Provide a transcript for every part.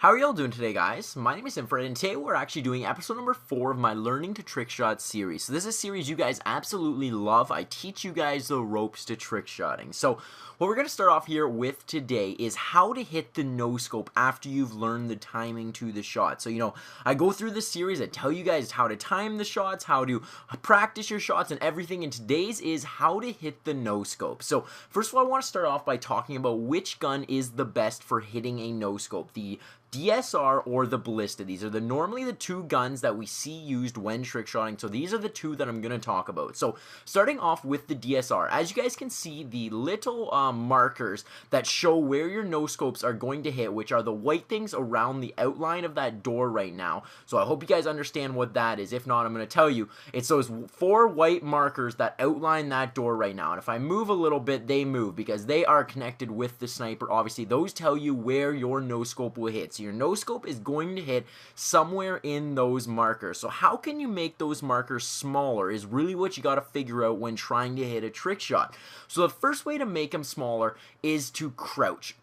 How are y'all doing today, guys? My name is Infrared, and today we're actually doing episode number 4 of my Learning to Trickshot series. So this is a series you guys absolutely love. I teach you guys the ropes to trickshotting. So what we're going to start off here with today is how to hit the no-scope after you've learned the timing to the shot. So, I go through this series, I tell you guys how to time the shots, how to practice your shots and everything, and today's is how to hit the no-scope. So first of all, I want to start off by talking about which gun is the best for hitting a no-scope. The DSR or the ballista. These are normally the two guns that we see used when trickshotting, so these are the two that I'm going to talk about. So starting off with the DSR, as you guys can see, the little markers that show where your no-scopes are going to hit, which are the white things around the outline of that door right now. So I hope you guys understand what that is. If not, I'm going to tell you. It's those 4 white markers that outline that door right now, and if I move a little bit, they move because they are connected with the sniper. Obviously, those tell you where your no-scope will hit. So your no-scope is going to hit somewhere in those markers. So how can you make those markers smaller is really what you got to figure out when trying to hit a trick shot. So the first way to make them smaller is to crouch.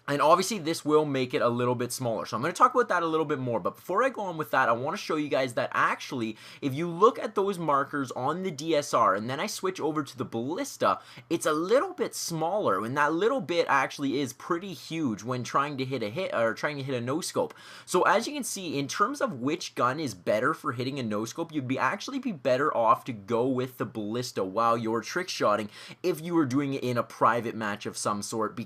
And obviously this will make it a little bit smaller. So I'm going to talk about that a little bit more. But before I go on with that, I want to show you guys that actually, if you look at those markers on the DSR and then I switch over to the ballista, it's a little bit smaller. And that little bit actually is pretty huge when trying to hit a no-scope. So as you can see, in terms of which gun is better for hitting a no-scope, you'd actually be better off to go with the ballista while you're trick shotting if you were doing it in a private match of some sort,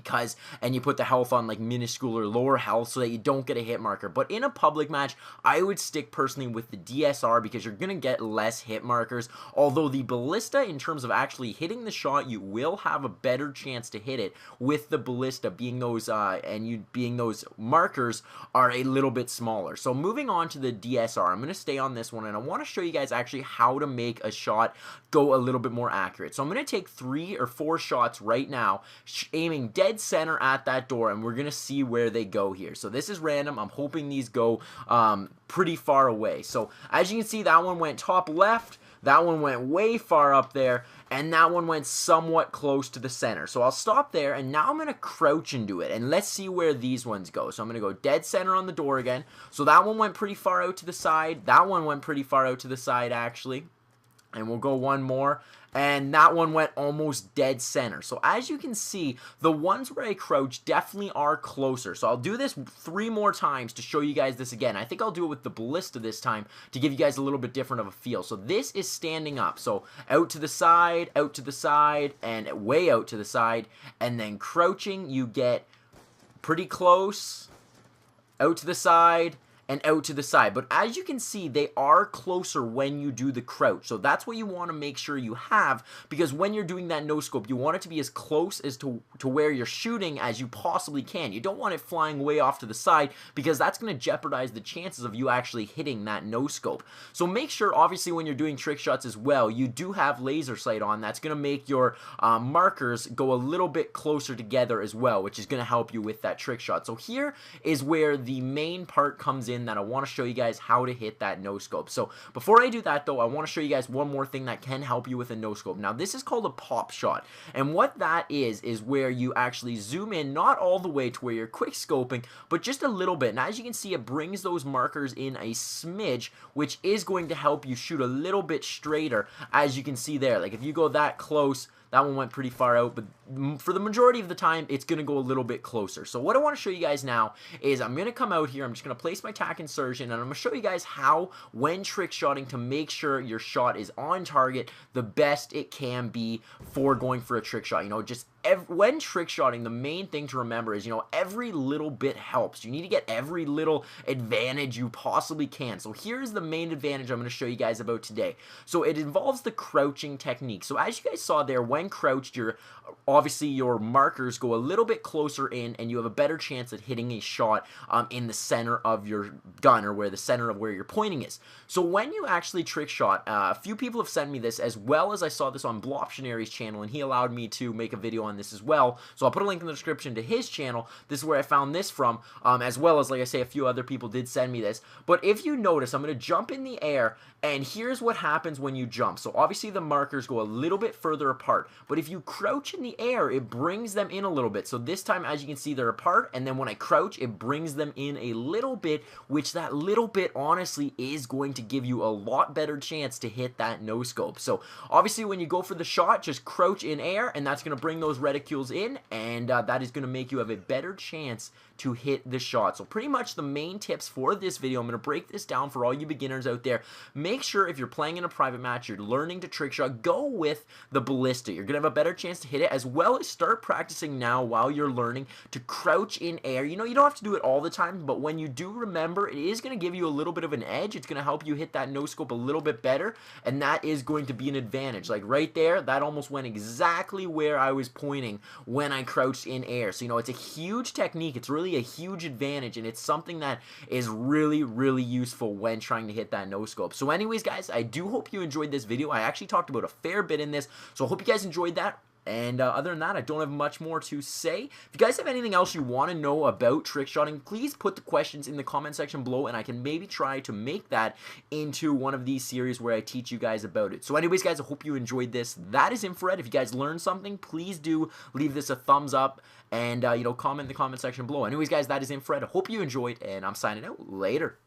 and you put the health on like minuscule or lower health so that you don't get a hit marker. But in a public match, I would stick personally with the DSR because you're going to get less hit markers. Although the ballista, in terms of actually hitting the shot, you will have a better chance to hit it with the ballista being those those markers are a little bit smaller. So moving on to the DSR, I'm going to stay on this one and I want to show you guys actually how to make a shot go a little bit more accurate. So I'm going to take 3 or 4 shots right now, aiming dead center at that door, and we're going to see where they go here. So this is random. I'm hoping these go pretty far away. So as you can see, that one went top left, that one went way far up there, and that one went somewhat close to the center. So I'll stop there, and now I'm going to crouch into it, and let's see where these ones go. So I'm going to go dead center on the door again. So that one went pretty far out to the side. That one went pretty far out to the side, actually. And we'll go one more, and that one went almost dead center. So as you can see, the ones where I crouch definitely are closer. So I'll do this 3 more times to show you guys this again. I think I'll do it with the ballista this time to give you guys a little bit different of a feel. So this is standing up. So out to the side, and way out to the side. And then crouching, you get pretty close, out to the side, and out to the side. But as you can see, they are closer when you do the crouch. So that's what you want to make sure you have, because when you're doing that no-scope, you want it to be as close as to where you're shooting as you possibly can. You don't want it flying way off to the side, because that's going to jeopardize the chances of you actually hitting that no-scope. So make sure, obviously, when you're doing trick shots as well, you do have laser sight on. That's going to make your markers go a little bit closer together as well, which is going to help you with that trick shot. So here is where the main part comes in that I want to show you guys how to hit that no-scope. So before I do that though, I want to show you guys one more thing that can help you with a no-scope. Now this is called a pop shot, and what that is where you actually zoom in, not all the way to where you're quick scoping, but just a little bit. And as you can see, it brings those markers in a smidge, which is going to help you shoot a little bit straighter, as you can see there. Like if you go that close, that one went pretty far out, but for the majority of the time, it's going to go a little bit closer. So what I want to show you guys now is I'm going to come out here, I'm just going to place my tack insertion, and I'm going to show you guys how, when trick shotting, to make sure your shot is on target the best it can be for going for a trick shot. When trick shotting, the main thing to remember is, every little bit helps. You need to get every little advantage you possibly can. So here's the main advantage I'm going to show you guys about today. So it involves the crouching technique. So as you guys saw there, when crouched, obviously your markers go a little bit closer in, and you have a better chance at hitting a shot in the center of your gun, or where the center of where you're pointing is. So when you actually trick shot, a few people have sent me this, as well as I saw this on Bloptionary's channel, and he allowed me to make a video on on this as well. So I'll put a link in the description to his channel. This is where I found this from, as well as, like I say, a few other people did send me this. But if you notice, I'm going to jump in the air, and here's what happens when you jump. So obviously the markers go a little bit further apart, but if you crouch in the air, it brings them in a little bit. So this time, as you can see, they're apart, and then when I crouch, it brings them in a little bit, which that little bit honestly is going to give you a lot better chance to hit that no scope. So obviously when you go for the shot, just crouch in air, and that's going to bring those reticules in, and that is going to make you have a better chance to hit the shot. So pretty much the main tips for this video, I'm going to break this down for all you beginners out there. Make sure if you're playing in a private match, you're learning to trick shot, go with the ballista. You're going to have a better chance to hit it, as well as start practicing now while you're learning to crouch in air. You know, you don't have to do it all the time, but when you do remember, it is going to give you a little bit of an edge. It's going to help you hit that no scope a little bit better, and that is going to be an advantage. Like right there, that almost went exactly where I was pointing when I crouched in air. So, you know, it's a huge technique. It's really a huge advantage, and it's something that is really, really useful when trying to hit that no scope. So anyways, guys, I do hope you enjoyed this video. I actually talked about a fair bit in this, so I hope you guys enjoyed that. And other than that, I don't have much more to say. If you guys have anything else you want to know about trick shotting, please put the questions in the comment section below, and I can maybe try to make that into one of these series where I teach you guys about it. So anyways, guys, I hope you enjoyed this. That is Infrared. If you guys learned something, please do leave this a thumbs up, and you know, comment in the comment section below. Anyways, guys, that is Infrared. I hope you enjoyed, and I'm signing out. Later.